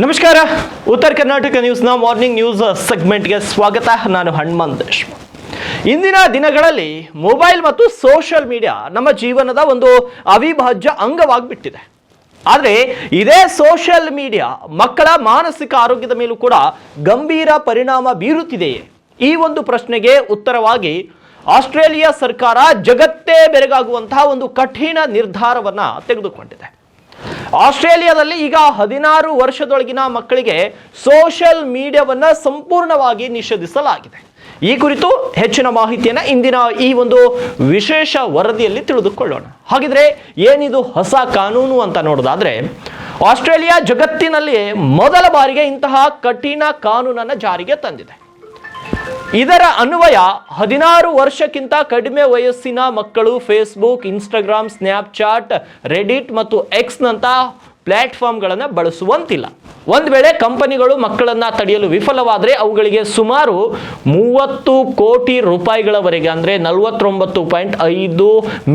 ನಮಸ್ಕಾರ. ಉತ್ತರ Karnataka ನ್ಯೂಸ್ನ morning news ಸೆಗ್ಮೆಂಟ್ಗೆ ಸ್ವಾಗತ. ನಾನು ಹನುಮಂತ್ ದೇಶ್ಮುಖ್. ಇಂದಿನ ದಿನಗಳಲ್ಲಿ ಮೊಬೈಲ್ ಮತ್ತು ಸೋಷಿಯಲ್ ಮೀಡಿಯಾ ನಮ್ಮ ಜೀವನದ ಒಂದು ಅವಿಭಾಜ್ಯ ಅಂಗವಾಗಿಬಿಟ್ಟಿದೆ. ಆದರೆ ಇದೇ ಸೋಷಿಯಲ್ ಮೀಡಿಯಾ ಮಕ್ಕಳ ಮಾನಸಿಕ ಆರೋಗ್ಯದ ಮೇಲೂ ಕೂಡ ಗಂಭೀರ ಪರಿಣಾಮ ಬೀರುತ್ತಿದೆಯೇ? ಈ ಒಂದು ಪ್ರಶ್ನೆಗೆ ಉತ್ತರವಾಗಿ ಆಸ್ಟ್ರೇಲಿಯಾ ಸರ್ಕಾರ ಜಗತ್ತೇ ಬೆರಗಾಗುವಂತಹ ಒಂದು ಕಠಿಣ ನಿರ್ಧಾರವನ್ನ ತೆಗೆದುಕೊಂಡಿದೆ. ಆಸ್ಟ್ರೇಲಿಯಾದಲ್ಲಿ ಈಗ 16 ವರ್ಷದೊಳಗಿನ ಮಕ್ಕಳಿಗೆ ಸೋಷಿಯಲ್ ಮೀಡಿಯಾವನ್ನ ಸಂಪೂರ್ಣವಾಗಿ ನಿಷೇಧಿಸಲಾಗಿದೆ. ಈ ಕುರಿತು ಹೆಚ್ಚಿನ ಮಾಹಿತಿಯನ್ನು ಇಂದಿನ ಈ ಒಂದು ವಿಶೇಷ ವರದಿಯಲ್ಲಿ ತಿಳಿದುಕೊಳ್ಳೋಣ. ಹಾಗಿದ್ರೆ ಏನಿದು ಹೊಸ ಕಾನೂನು ಅಂತ ನೋಡೋದಾದ್ರೆ, ಆಸ್ಟ್ರೇಲಿಯಾ ಜಗತ್ತಿನಲ್ಲಿ ಮೊದಲ ಬಾರಿಗೆ ಇಂತಹ ಕಠಿಣ ಕಾನೂನನ್ನು ಜಾರಿಗೆ ತಂದಿದೆ. ಇದರ ಅನ್ವಯ 16 ವರ್ಷಕ್ಕಿಂತ ಕಡಿಮೆ ವಯಸ್ಸಿನ ಮಕ್ಕಳು ಫೇಸ್ಬುಕ್, ಇನ್ಸ್ಟಾಗ್ರಾಮ್, ಸ್ನ್ಯಾಪ್ಚಾಟ್, ರೆಡಿಟ್ ಮತ್ತು ಎಕ್ಸ್ ನಂತ ಪ್ಲಾಟ್ಫಾರ್ಮ್ಗಳನ್ನು ಬಳಸುವಂತಿಲ್ಲ. ಒಂದು ವೇಳೆ ಕಂಪನಿಗಳು ಮಕ್ಕಳನ್ನ ತಡೆಯಲು ವಿಫಲವಾದರೆ ಅವುಗಳಿಗೆ ಸುಮಾರು 30 ಕೋಟಿ ರೂಪಾಯಿಗಳವರೆಗೆ ಅಂದರೆ 49.5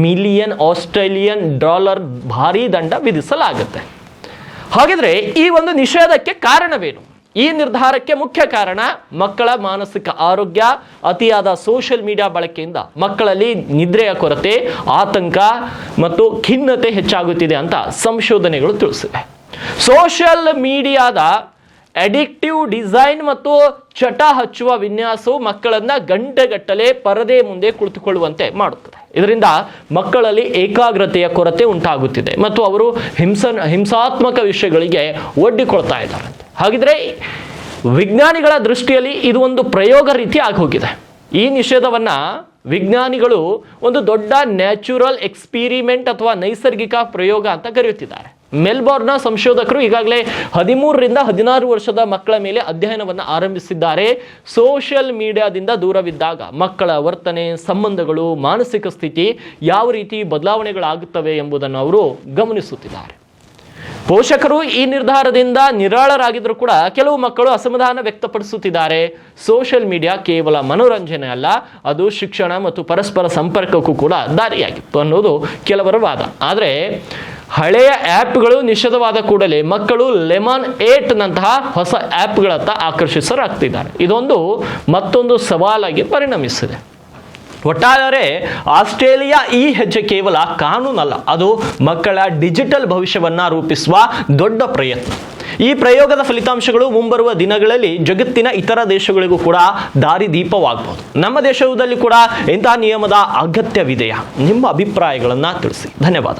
ಮಿಲಿಯನ್ ಆಸ್ಟ್ರೇಲಿಯನ್ ಡಾಲರ್ ಭಾರೀ ದಂಡ ವಿಧಿಸಲಾಗುತ್ತೆ. ಹಾಗಿದ್ರೆ ಈ ಒಂದು ನಿಷೇಧಕ್ಕೆ ಕಾರಣವೇನು? ಈ ನಿರ್ಧಾರಕ್ಕೆ ಮುಖ್ಯ ಕಾರಣ ಮಕ್ಕಳ ಮಾನಸಿಕ ಆರೋಗ್ಯ, ಅತಿಯಾದ ಸೋಷಿಯಲ್ ಮೀಡಿಯಾ ಬಳಕೆಯಿಂದ ಮಕ್ಕಳಲ್ಲಿ ನಿದ್ರೆಯ ಕೊರತೆ, ಆತಂಕ ಮತ್ತು ಖಿನ್ನತೆ ಹೆಚ್ಚಾಗುತ್ತಿದೆ ಅಂತ ಸಂಶೋಧನೆಗಳು ತಿಳಿಸಿವೆ. ಸೋಷಿಯಲ್ ಮೀಡಿಯಾದ ಅಡಿಕ್ಟಿವ್ ಡಿಸೈನ್ ಮತ್ತು ಚಟ ಹಚ್ಚುವ ವಿನ್ಯಾಸವು ಮಕ್ಕಳನ್ನ ಗಂಟೆಗಟ್ಟಲೆ ಪರದೆ ಮುಂದೆ ಕುಳಿತುಕೊಳ್ಳುವಂತೆ ಮಾಡುತ್ತದೆ. ಇದರಿಂದ ಮಕ್ಕಳಲ್ಲಿ ಏಕಾಗ್ರತೆಯ ಕೊರತೆ ಉಂಟಾಗುತ್ತಿದೆ ಮತ್ತು ಅವರು ಹಿಂಸಾತ್ಮಕ ವಿಷಯಗಳಿಗೆ ಒಡ್ಡಿಕೊಳ್ತಾ ಇದ್ದಾರೆ. ಹಾಗಿದ್ರೆ ವಿಜ್ಞಾನಿಗಳ ದೃಷ್ಟಿಯಲ್ಲಿ ಇದು ಒಂದು ಪ್ರಯೋಗ ರೀತಿ ಆಗೋಗಿದೆ. ಈ ನಿಷೇಧವನ್ನ ವಿಜ್ಞಾನಿಗಳು ಒಂದು ದೊಡ್ಡ ನ್ಯಾಚುರಲ್ ಎಕ್ಸ್ಪಿರಿಮೆಂಟ್ ಅಥವಾ ನೈಸರ್ಗಿಕ ಪ್ರಯೋಗ ಅಂತ ಕರೆಯುತ್ತಿದ್ದಾರೆ. ಮೆಲ್ಬೋರ್ನ್ನ ಸಂಶೋಧಕರು ಈಗಾಗಲೇ 13ರಿಂದ 16 ವರ್ಷದ ಮಕ್ಕಳ ಮೇಲೆ ಅಧ್ಯಯನವನ್ನು ಆರಂಭಿಸಿದ್ದಾರೆ. ಸೋಷಿಯಲ್ ಮೀಡಿಯಾದಿಂದ ದೂರವಿದ್ದಾಗ ಮಕ್ಕಳ ವರ್ತನೆ, ಸಂಬಂಧಗಳು, ಮಾನಸಿಕ ಸ್ಥಿತಿ ಯಾವ ರೀತಿ ಬದಲಾವಣೆಗಳಾಗುತ್ತವೆ ಎಂಬುದನ್ನು ಅವರು ಗಮನಿಸುತ್ತಿದ್ದಾರೆ. ಪೋಷಕರು ಈ ನಿರ್ಧಾರದಿಂದ ನಿರಾಳರಾಗಿದ್ದರೂ ಕೂಡ ಕೆಲವು ಮಕ್ಕಳು ಅಸಮಾಧಾನ ವ್ಯಕ್ತಪಡಿಸುತ್ತಿದ್ದಾರೆ. ಸೋಷಿಯಲ್ ಮೀಡಿಯಾ ಕೇವಲ ಮನೋರಂಜನೆ ಅಲ್ಲ, ಅದು ಶಿಕ್ಷಣ ಮತ್ತು ಪರಸ್ಪರ ಸಂಪರ್ಕಕ್ಕೂ ಕೂಡ ದಾರಿಯಾಗಿತ್ತು ಅನ್ನೋದು ಕೆಲವರ ವಾದ. ಆದರೆ ಹಳೆಯ ಆ್ಯಪ್ಗಳು ನಿಷೇಧವಾದ ಕೂಡಲೇ ಮಕ್ಕಳು ಲೆಮನ್ 8 ನಂತಹ ಹೊಸ ಆ್ಯಪ್ಗಳತ್ತ ಆಕರ್ಷಿತರಾಗ್ತಿದ್ದಾರೆ. ಇದೊಂದು ಮತ್ತೊಂದು ಸವಾಲಾಗಿ ಪರಿಣಮಿಸಿದೆ. ಒಟ್ಟಾರೆ ಆಸ್ಟ್ರೇಲಿಯಾ ಈ ಹೆಜ್ಜೆ ಕೇವಲ ಕಾನೂನಲ್ಲ, ಅದು ಮಕ್ಕಳ ಡಿಜಿಟಲ್ ಭವಿಷ್ಯವನ್ನ ರೂಪಿಸುವ ದೊಡ್ಡ ಪ್ರಯತ್ನ. ಈ ಪ್ರಯೋಗದ ಫಲಿತಾಂಶಗಳು ಮುಂಬರುವ ದಿನಗಳಲ್ಲಿ ಜಗತ್ತಿನ ಇತರ ದೇಶಗಳಿಗೂ ಕೂಡ ದಾರಿದೀಪವಾಗಬಹುದು. ನಮ್ಮ ದೇಶದಲ್ಲಿ ಕೂಡ ಇಂತಹ ನಿಯಮದ ಅಗತ್ಯವಿದೆಯಾ? ನಿಮ್ಮ ಅಭಿಪ್ರಾಯಗಳನ್ನು ತಿಳಿಸಿ. ಧನ್ಯವಾದ.